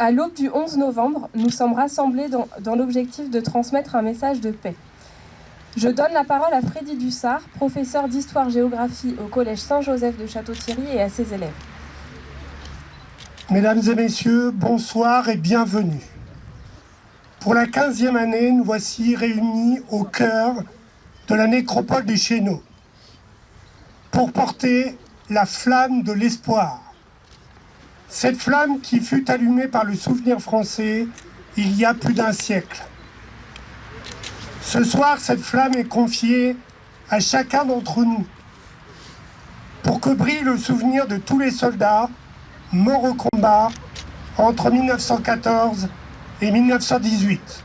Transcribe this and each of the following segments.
À l'aube du 11 novembre, nous sommes rassemblés dans l'objectif de transmettre un message de paix. Je donne la parole à Freddy Dussard, professeur d'histoire-géographie au Collège Saint-Joseph de Château-Thierry et à ses élèves. Mesdames et messieurs, bonsoir et bienvenue. Pour la 15e année, nous voici réunis au cœur de la nécropole des Chéneaux pour porter la flamme de l'espoir. Cette flamme qui fut allumée par le souvenir français il y a plus d'un siècle. Ce soir, cette flamme est confiée à chacun d'entre nous pour que brille le souvenir de tous les soldats morts au combat entre 1914 et 1918.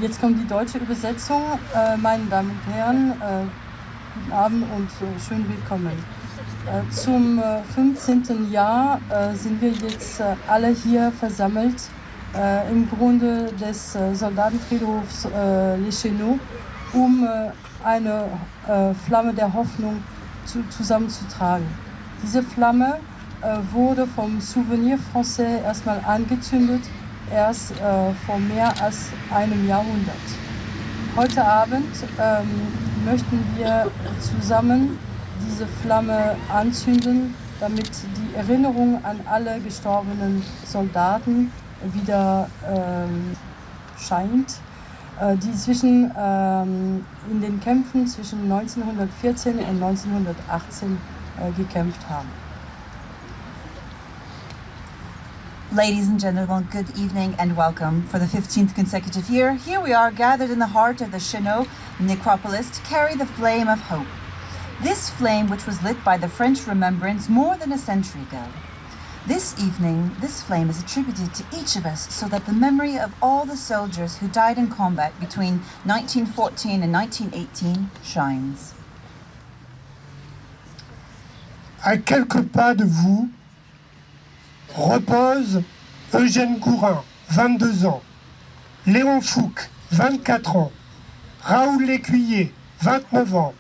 Jetzt kommt die deutsche Übersetzung. Meine Damen und Herren, guten Abend und schön willkommen. Zum 15. Jahr sind wir jetzt alle hier versammelt, im Grunde des Soldatenfriedhofs Les Chéneaux, um eine Flamme der Hoffnung zusammenzutragen. Diese Flamme wurde vom Souvenir Français erstmal angezündet, erst vor mehr als einem Jahrhundert. Heute Abend möchten wir zusammen diese Flamme anzünden, damit die Erinnerung an alle gestorbenen Soldaten wieder scheint, die in den Kämpfen zwischen 1914 und 1918 gekämpft haben. Ladies and gentlemen, good evening and welcome. For the 15th consecutive year, here we are gathered in the heart of the Chéneaux necropolis to carry the flame of hope. This flame which was lit by the French remembrance more than a century ago. This evening, this flame is attributed to each of us so that the memory of all the soldiers who died in combat between 1914 and 1918 shines. À quelques pas de vous repose Eugène Gourin, 22 ans, Léon Fouque, 24 ans, Raoul Lécuyer, 29 ans,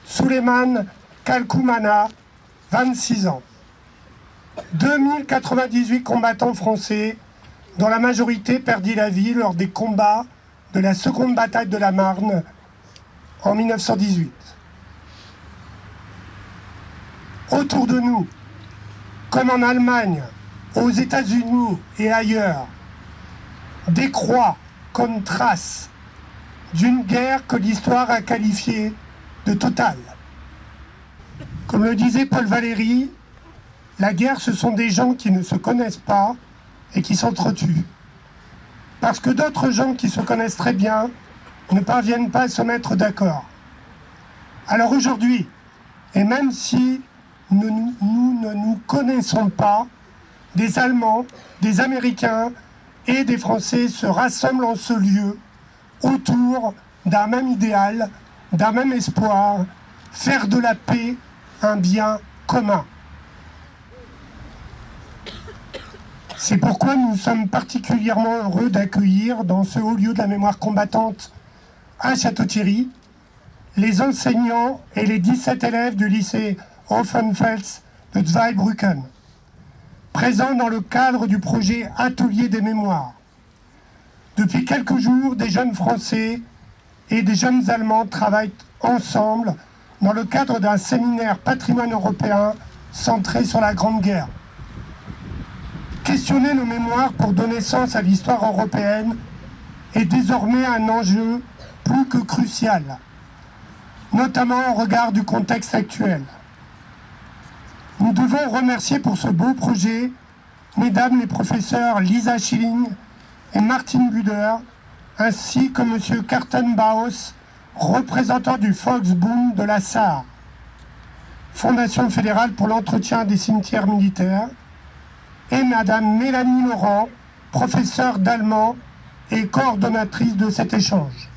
Souleymane Kalkoumana, 26 ans. 2098 combattants français, dont la majorité perdit la vie lors des combats de la seconde bataille de la Marne en 1918. Autour de nous, comme en Allemagne, aux États-Unis et ailleurs, des croix comme traces d'une guerre que l'histoire a qualifiée de totale. Comme le disait Paul Valéry, la guerre, ce sont des gens qui ne se connaissent pas et qui s'entretuent. Parce que d'autres gens qui se connaissent très bien ne parviennent pas à se mettre d'accord. Alors aujourd'hui, et même si nous ne nous connaissons pas, des Allemands, des Américains et des Français se rassemblent en ce lieu autour d'un même idéal, d'un même espoir, faire de la paix un bien commun. C'est pourquoi nous sommes particulièrement heureux d'accueillir dans ce haut lieu de la mémoire combattante à Château-Thierry les enseignants et les 17 élèves du lycée Offenfels de Zweibrücken, présents dans le cadre du projet Atelier des mémoires. Depuis quelques jours, des jeunes Français et des jeunes Allemands travaillent ensemble dans le cadre d'un séminaire patrimoine européen centré sur la Grande Guerre. Questionner nos mémoires pour donner sens à l'histoire européenne est désormais un enjeu plus que crucial, notamment au regard du contexte actuel. Nous devons remercier pour ce beau projet mesdames les professeurs Lisa Schilling et Martin Buder, ainsi que M. Kartenbaus, représentant du Volksbund de la Sarre, Fondation fédérale pour l'entretien des cimetières militaires, et Madame Mélanie Laurent, professeure d'allemand et coordonnatrice de cet échange.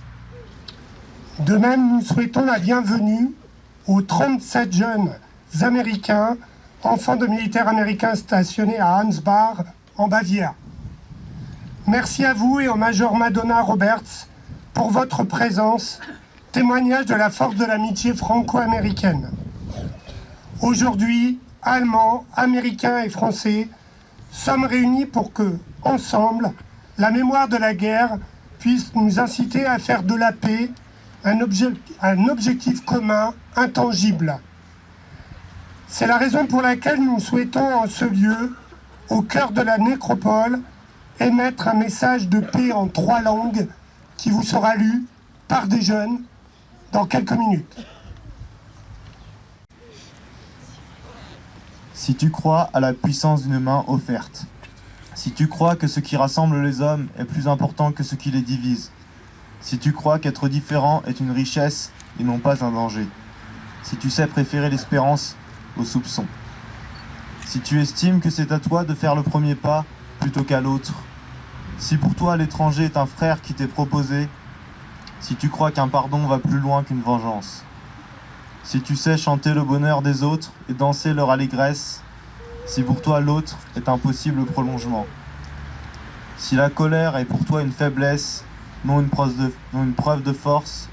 De même, nous souhaitons la bienvenue aux 37 jeunes Américains, enfants de militaires américains stationnés à Ansbach, en Bavière. Merci à vous et au Major Madonna Roberts pour votre présence, témoignage de la force de l'amitié franco-américaine. Aujourd'hui, Allemands, Américains et Français sommes réunis pour que, ensemble, la mémoire de la guerre puisse nous inciter à faire de la paix un objectif commun, intangible. C'est la raison pour laquelle nous souhaitons en ce lieu, au cœur de la nécropole, émettre un message de paix en 3 langues qui vous sera lu par des jeunes dans quelques minutes. Si tu crois à la puissance d'une main offerte, si tu crois que ce qui rassemble les hommes est plus important que ce qui les divise, si tu crois qu'être différent est une richesse et non pas un danger, si tu sais préférer l'espérance au soupçon, si tu estimes que c'est à toi de faire le premier pas plutôt qu'à l'autre, si pour toi l'étranger est un frère qui t'est proposé, si tu crois qu'un pardon va plus loin qu'une vengeance, si tu sais chanter le bonheur des autres et danser leur allégresse, si pour toi l'autre est un possible prolongement, si la colère est pour toi une faiblesse, non une preuve de force,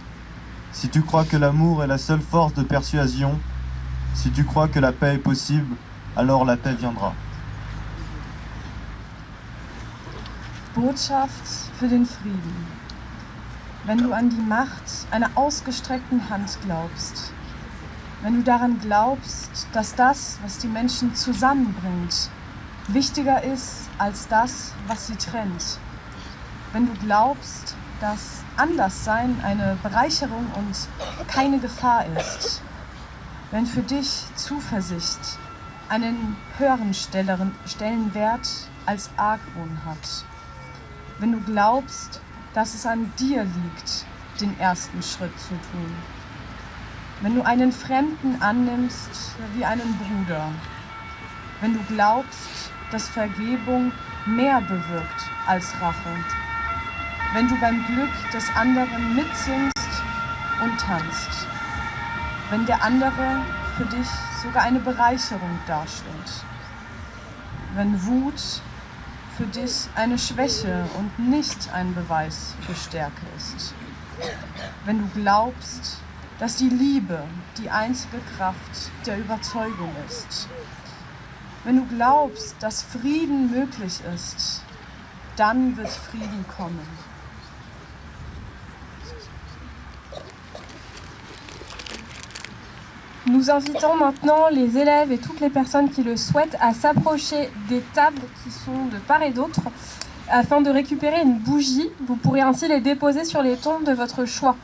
si tu crois que l'amour est la seule force de persuasion, si tu crois que la paix est possible, alors la paix viendra. Botschaft für den Frieden. Wenn du an die Macht einer ausgestreckten Hand glaubst, wenn du daran glaubst, dass das, was die Menschen zusammenbringt, wichtiger ist als das, was sie trennt, wenn du glaubst, dass Anderssein eine Bereicherung und keine Gefahr ist, wenn für dich Zuversicht einen höheren Stellenwert als Argwohn hat, wenn du glaubst, dass es an dir liegt, den ersten Schritt zu tun, wenn du einen Fremden annimmst wie einen Bruder, wenn du glaubst, dass Vergebung mehr bewirkt als Rache, wenn du beim Glück des anderen mitsingst und tanzt, wenn der andere für dich sogar eine Bereicherung darstellt, wenn Wut für dich eine Schwäche und nicht ein Beweis für Stärke ist, wenn du glaubst, dass die Liebe die einzige Kraft der Überzeugung ist, wenn du glaubst, dass Frieden möglich ist, dann wird Frieden kommen. Nous invitons maintenant les élèves et toutes les personnes qui le souhaitent à s'approcher des tables qui sont de part et d'autre afin de récupérer une bougie. Vous pourrez ainsi les déposer sur les tombes de votre choix.